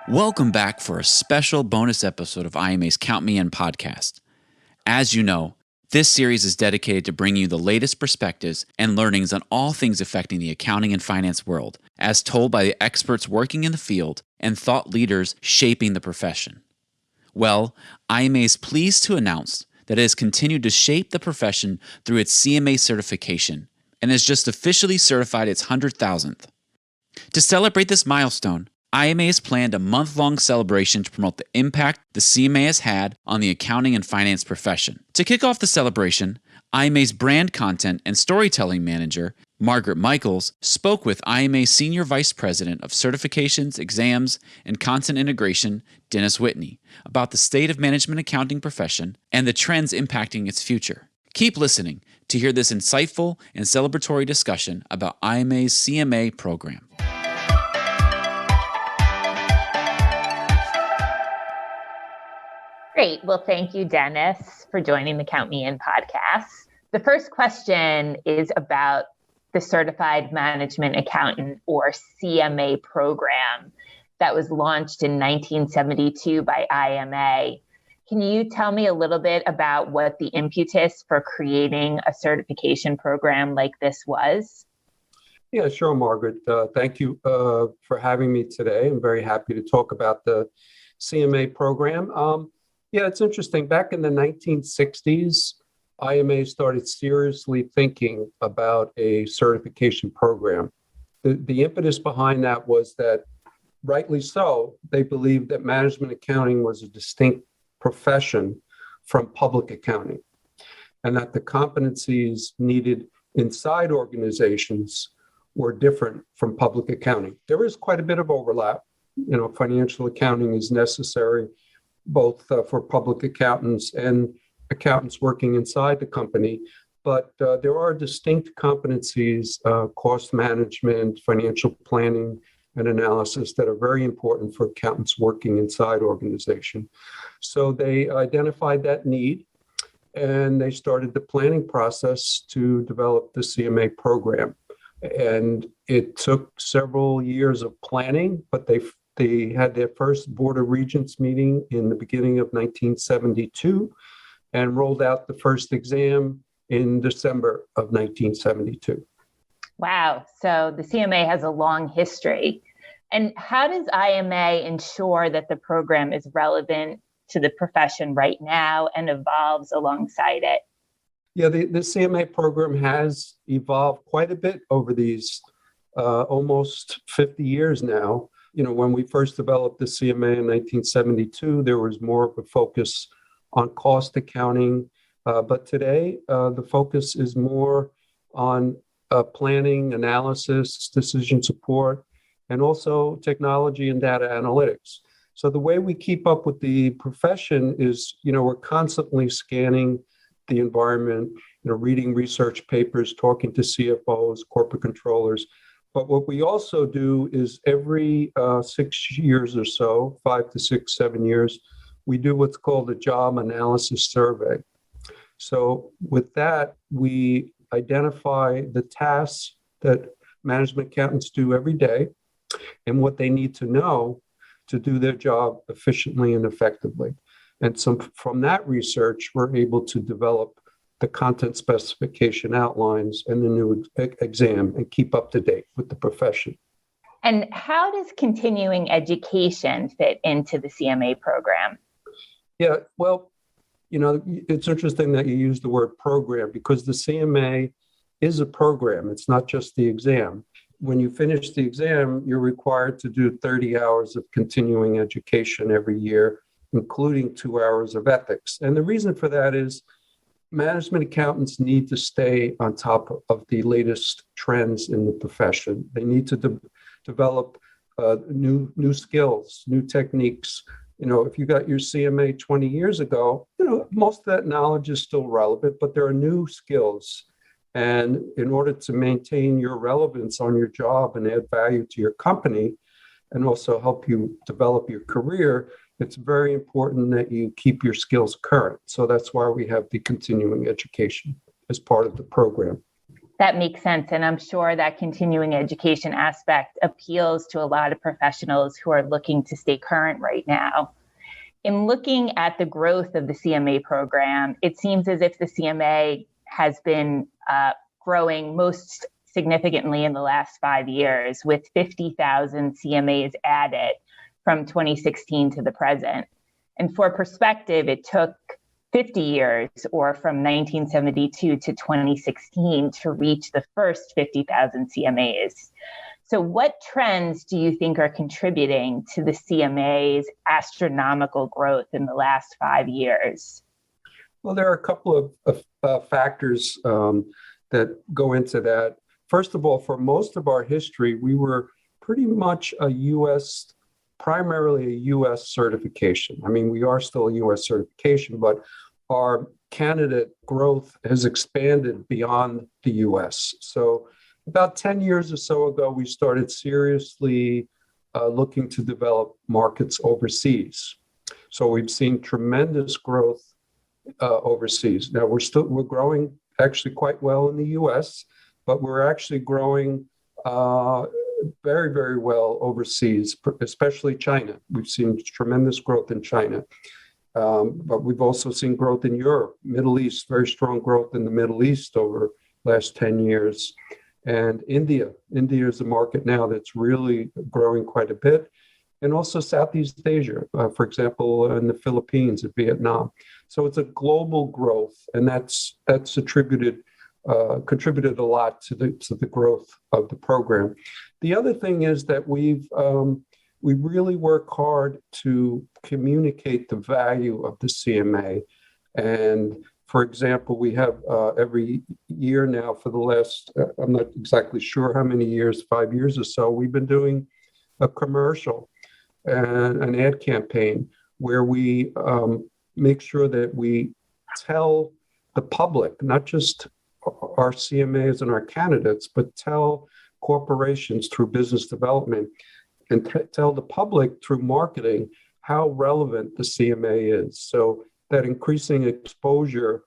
Welcome back for a special bonus episode of IMA's Count Me In podcast. As you know, this series is dedicated to bringing you the latest perspectives and learnings on all things affecting the accounting and finance world, as told by the experts working in the field and thought leaders shaping the profession. Well, IMA is pleased to announce that it has continued to shape the profession through its CMA certification and has just officially certified its 100,000th. To celebrate this milestone, IMA has planned a month-long celebration to promote the impact the CMA has had on the accounting and finance profession. To kick off the celebration, IMA's brand content and storytelling manager, Margaret Michaels, spoke with IMA's Senior Vice President of Certifications, Exams, and Content Integration, Dennis Whitney, about the state of management accounting profession and the trends impacting its future. Keep listening to hear this insightful and celebratory discussion about IMA's CMA program. Great. Well, thank you, Dennis, for joining the Count Me In podcast. The first question is about the Certified Management Accountant, or CMA program, that was launched in 1972 by IMA. Can you tell me a little bit about what the impetus for creating a certification program like this was? Yeah, sure, Margaret. Thank you for having me today. I'm very happy to talk about the CMA program. Yeah, it's interesting. Back in the 1960s, IMA started seriously thinking about a certification program. The impetus behind that was that, rightly so, they believed that management accounting was a distinct profession from public accounting, and that the competencies needed inside organizations were different from public accounting. There is quite a bit of overlap. Financial accounting is necessary both for public accountants and accountants working inside the company. But there are distinct competencies, cost management, financial planning, and analysis that are very important for accountants working inside organization. So they identified that need, and they started the planning process to develop the CMA program. And it took several years of planning, but they had their first Board of Regents meeting in the beginning of 1972 and rolled out the first exam in December of 1972. Wow. So the CMA has a long history. And how does IMA ensure that the program is relevant to the profession right now and evolves alongside it? Yeah, the CMA program has evolved quite a bit over these almost 50 years now. When we first developed the CMA in 1972, there was more of a focus on cost accounting. But today, the focus is more on planning, analysis, decision support, and also technology and data analytics. So the way we keep up with the profession is, we're constantly scanning the environment, reading research papers, talking to CFOs, corporate controllers. But what we also do is every 6 years or so, 5 to 6, 7 years, we do what's called a job analysis survey. So with that, we identify the tasks that management accountants do every day and what they need to know to do their job efficiently and effectively. And so from that research, we're able to develop the content specification outlines and the new exam and keep up to date with the profession. And how does continuing education fit into the CMA program? Yeah, well, it's interesting that you use the word program because the CMA is a program. It's not just the exam. When you finish the exam, you're required to do 30 hours of continuing education every year, including 2 hours of ethics. And the reason for that is management accountants need to stay on top of the latest trends in the profession. They need to develop new skills, new techniques. If you got your CMA 20 years ago, most of that knowledge is still relevant, but there are new skills. And in order to maintain your relevance on your job and add value to your company and also help you develop your career, it's very important that you keep your skills current. So that's why we have the continuing education as part of the program. That makes sense. And I'm sure that continuing education aspect appeals to a lot of professionals who are looking to stay current right now. In looking at the growth of the CMA program, it seems as if the CMA has been growing most significantly in the last 5 years, with 50,000 CMAs added from 2016 to the present. And for perspective, it took 50 years, or from 1972 to 2016, to reach the first 50,000 CMAs. So what trends do you think are contributing to the CMA's astronomical growth in the last 5 years? Well, there are a couple of factors that go into that. First of all, for most of our history, we were pretty much primarily a U.S. certification. I mean, we are still a U.S. certification, but our candidate growth has expanded beyond the U.S. So about 10 years or so ago, we started seriously looking to develop markets overseas. So we've seen tremendous growth overseas. Now we're growing actually quite well in the U.S., but we're actually growing very, very well overseas, especially China. We've seen tremendous growth in China. But we've also seen growth in Europe, Middle East, very strong growth in the Middle East over the last 10 years. And India is a market now that's really growing quite a bit. And also Southeast Asia, for example, in the Philippines and Vietnam. So it's a global growth, and that's contributed a lot to the growth of the program. The other thing is that we really work hard to communicate the value of the CMA. And for example, we have every year now for the last, I'm not exactly sure how many years, 5 years or so, we've been doing a commercial and an ad campaign where we make sure that we tell the public, not just our CMAs and our candidates, but tell corporations through business development and tell the public through marketing how relevant the CMA is. So that increasing exposure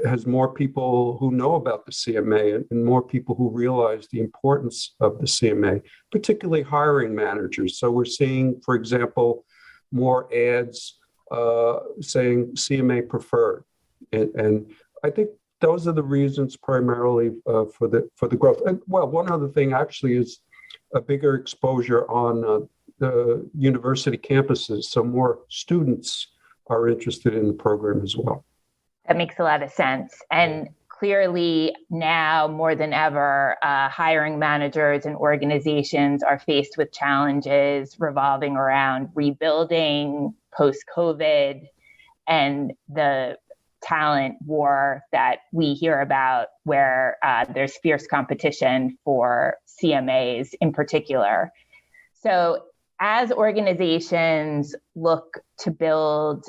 has more people who know about the CMA and more people who realize the importance of the CMA, particularly hiring managers. So we're seeing, for example, more ads saying CMA preferred. And I think those are the reasons primarily for the growth. And well, one other thing actually is a bigger exposure on the university campuses. So more students are interested in the program as well. That makes a lot of sense. And clearly now more than ever, hiring managers and organizations are faced with challenges revolving around rebuilding post-COVID and the talent war that we hear about, where there's fierce competition for CMAs in particular. So as organizations look to build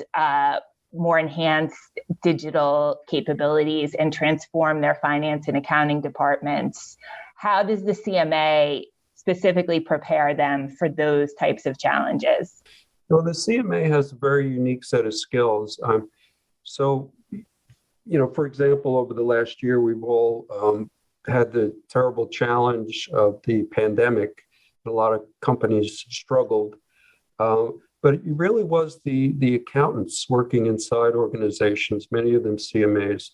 more enhanced digital capabilities and transform their finance and accounting departments, how does the CMA specifically prepare them for those types of challenges? Well, the CMA has a very unique set of skills. For example, over the last year, we've all had the terrible challenge of the pandemic. A lot of companies struggled. But it really was the accountants working inside organizations, many of them CMAs,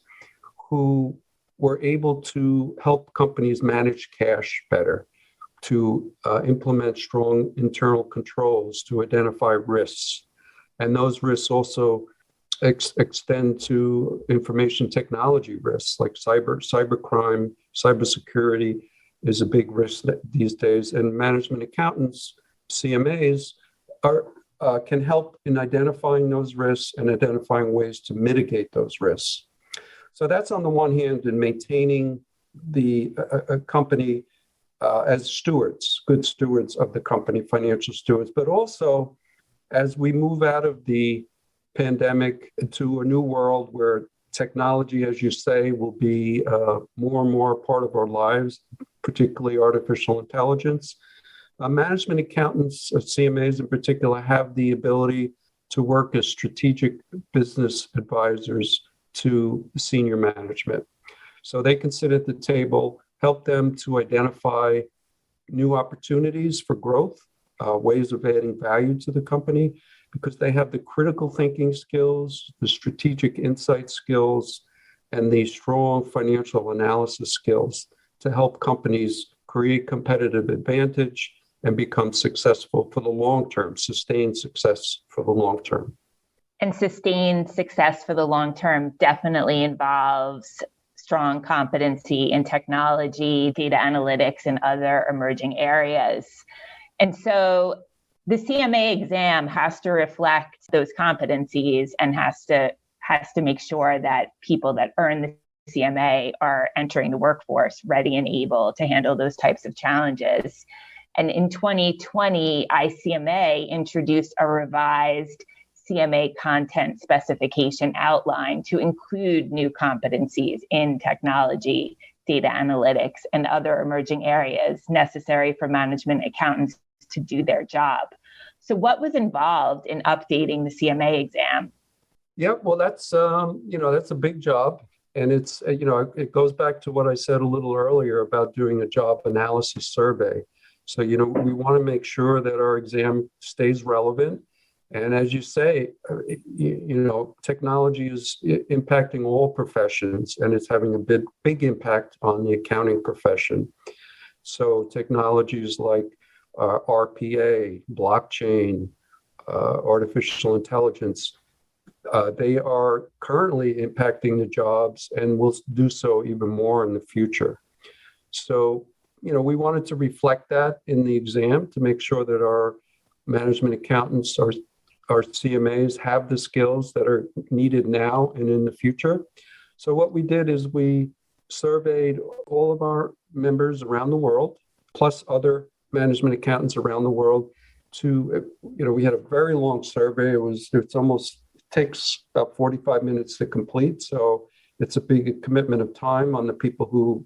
who were able to help companies manage cash better, to implement strong internal controls, to identify risks. And those risks also extend to information technology risks like cybercrime, cybersecurity is a big risk these days. And management accountants, CMAs, can help in identifying those risks and identifying ways to mitigate those risks. So that's on the one hand in maintaining the company as stewards, good stewards of the company, financial stewards, but also as we move out of the pandemic to a new world where technology, as you say, will be more and more part of our lives, particularly artificial intelligence. Management accountants, CMAs in particular, have the ability to work as strategic business advisors to senior management. So they can sit at the table, help them to identify new opportunities for growth, ways of adding value to the company, because they have the critical thinking skills, the strategic insight skills, and the strong financial analysis skills to help companies create competitive advantage and become successful for the long term, sustained success for the long term. And sustained success for the long term definitely involves strong competency in technology, data analytics, and other emerging areas. And so the CMA exam has to reflect those competencies and has to make sure that people that earn the CMA are entering the workforce ready and able to handle those types of challenges. And in 2020, ICMA introduced a revised CMA content specification outline to include new competencies in technology, data analytics, and other emerging areas necessary for management accountants to do their job. So what was involved in updating the CMA exam? Yep, well, that's a big job. And it's, it goes back to what I said a little earlier about doing a job analysis survey. So, we want to make sure that our exam stays relevant. And as you say, technology is impacting all professions, and it's having a big impact on the accounting profession. So technologies like RPA, blockchain, artificial intelligence, they are currently impacting the jobs and will do so even more in the future. So, we wanted to reflect that in the exam to make sure that our management accountants, our CMAs have the skills that are needed now and in the future. So what we did is we surveyed all of our members around the world, plus other management accountants around the world we had a very long survey. It takes about 45 minutes to complete. So it's a big commitment of time on the people who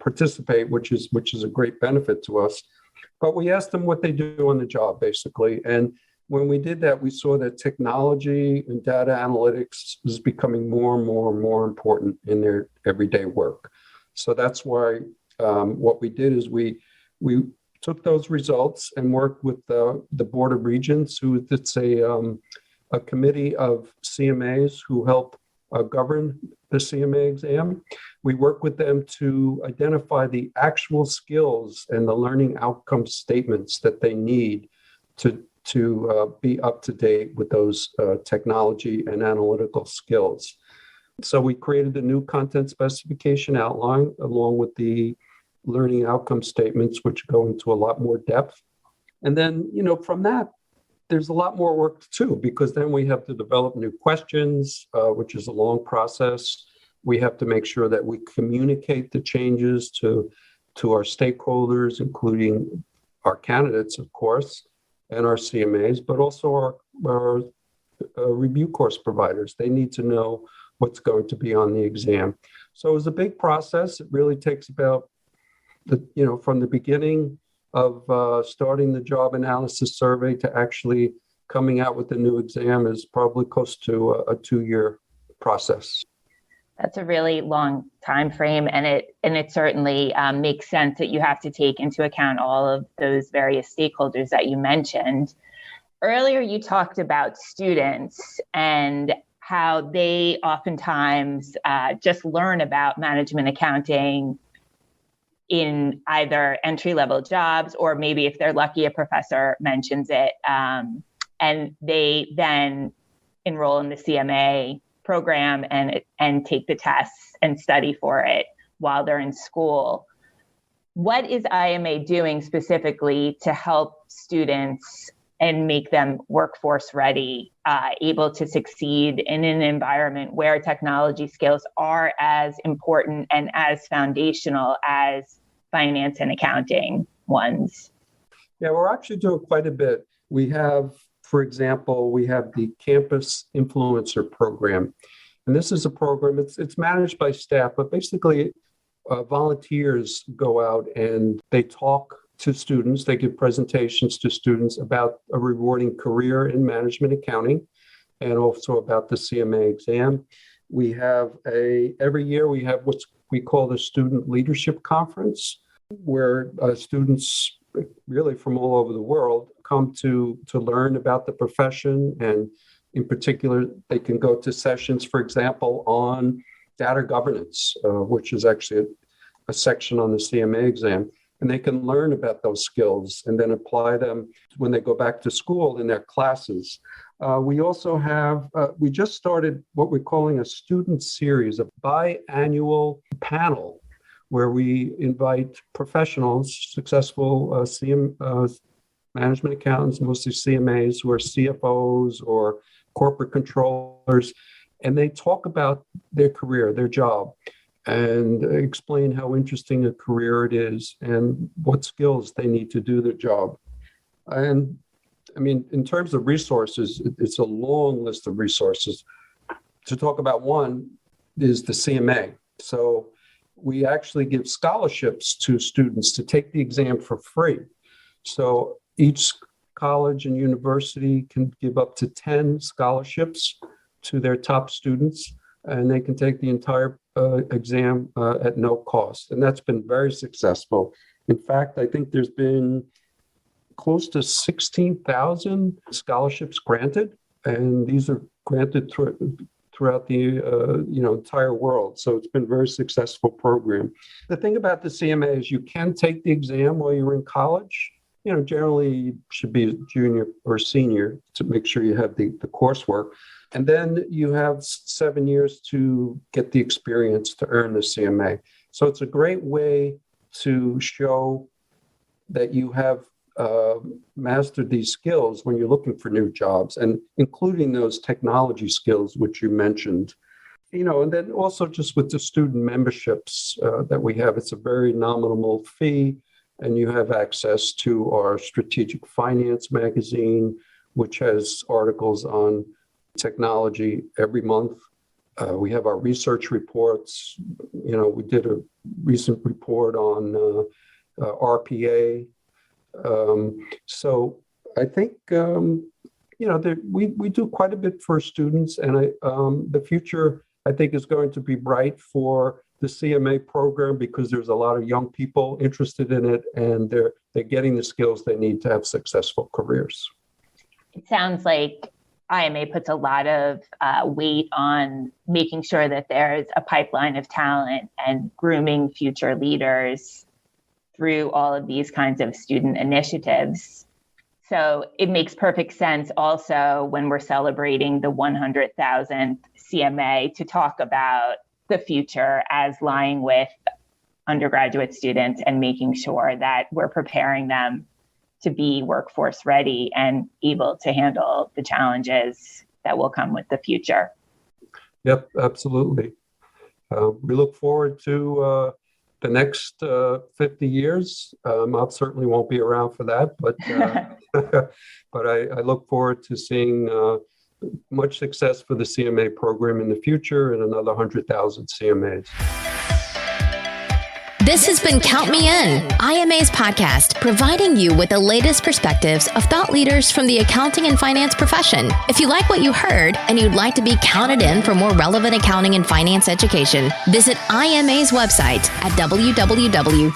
participate, which is a great benefit to us. But we asked them what they do on the job, basically. And when we did that, we saw that technology and data analytics is becoming more and more and more important in their everyday work. So that's why what we did is we took those results and worked with the Board of Regents, it's a committee of CMAs who help govern the CMA exam. We work with them to identify the actual skills and the learning outcome statements that they need to be up to date with those technology and analytical skills. So we created a new content specification outline along with the learning outcome statements, which go into a lot more depth. And then, from that, there's a lot more work too, because then we have to develop new questions, which is a long process. We have to make sure that we communicate the changes to our stakeholders, including our candidates, of course, and our CMAs, but also our review course providers. They need to know what's going to be on the exam. So it was a big process. It really takes about from the beginning of starting the job analysis survey to actually coming out with the new exam is probably close to a 2-year process. That's a really long time frame, and it certainly makes sense that you have to take into account all of those various stakeholders that you mentioned. Earlier, you talked about students and how they oftentimes just learn about management accounting in either entry-level jobs, or maybe if they're lucky, a professor mentions it, and they then enroll in the CMA program and take the tests and study for it while they're in school. What is IMA doing specifically to help students and make them workforce ready, able to succeed in an environment where technology skills are as important and as foundational as finance and accounting ones? Yeah, we're actually doing quite a bit. We have, for example, the Campus Influencer Program. And this is a program, it's managed by staff, but basically volunteers go out and they talk to students, they give presentations to students about a rewarding career in management accounting and also about the CMA exam. We have every year we have what we call the Student Leadership Conference, where students really from all over the world come to learn about the profession. And in particular, they can go to sessions, for example, on data governance, which is actually a section on the CMA exam. And they can learn about those skills and then apply them when they go back to school in their classes. We also have, we just started what we're calling a student series, a biannual panel, where we invite professionals, successful management accountants, mostly CMAs, who are CFOs or corporate controllers, and they talk about their career, their job, and explain how interesting a career it is and what skills they need to do their job. And I mean, in terms of resources, it's a long list of resources. To talk about one is the CMA. So we actually give scholarships to students to take the exam for free. So each college and university can give up to 10 scholarships to their top students, and they can take the entire exam at no cost. And that's been very successful. In fact, I think there's been close to 16,000 scholarships granted, and these are granted throughout the entire world. So it's been a very successful program. The thing about the CMA is you can take the exam while you're in college. You know, generally you should be a junior or senior to make sure you have the coursework. And then you have 7 years to get the experience to earn the CMA. So it's a great way to show that you have mastered these skills when you're looking for new jobs, and including those technology skills, which you mentioned. You know, and then also just with the student memberships that we have, it's a very nominal fee, and you have access to our Strategic Finance magazine, which has articles on technology every month. We have our research reports. You know, we did a recent report on RPA. So I think, we do quite a bit for students, and the future, I think, is going to be bright for the CMA program because there's a lot of young people interested in it, and they're getting the skills they need to have successful careers. It sounds like IMA puts a lot of weight on making sure that there's a pipeline of talent and grooming future leaders through all of these kinds of student initiatives. So it makes perfect sense also when we're celebrating the 100,000th CMA to talk about the future as lying with undergraduate students and making sure that we're preparing them to be workforce ready and able to handle the challenges that will come with the future. Yep, absolutely. We look forward to the next 50 years. I certainly won't be around for that, but I look forward to seeing much success for the CMA program in the future and another 100,000 CMAs. This has been Count Me In, IMA's podcast, providing you with the latest perspectives of thought leaders from the accounting and finance profession. If you like what you heard and you'd like to be counted in for more relevant accounting and finance education, visit IMA's website at www.imanet.org.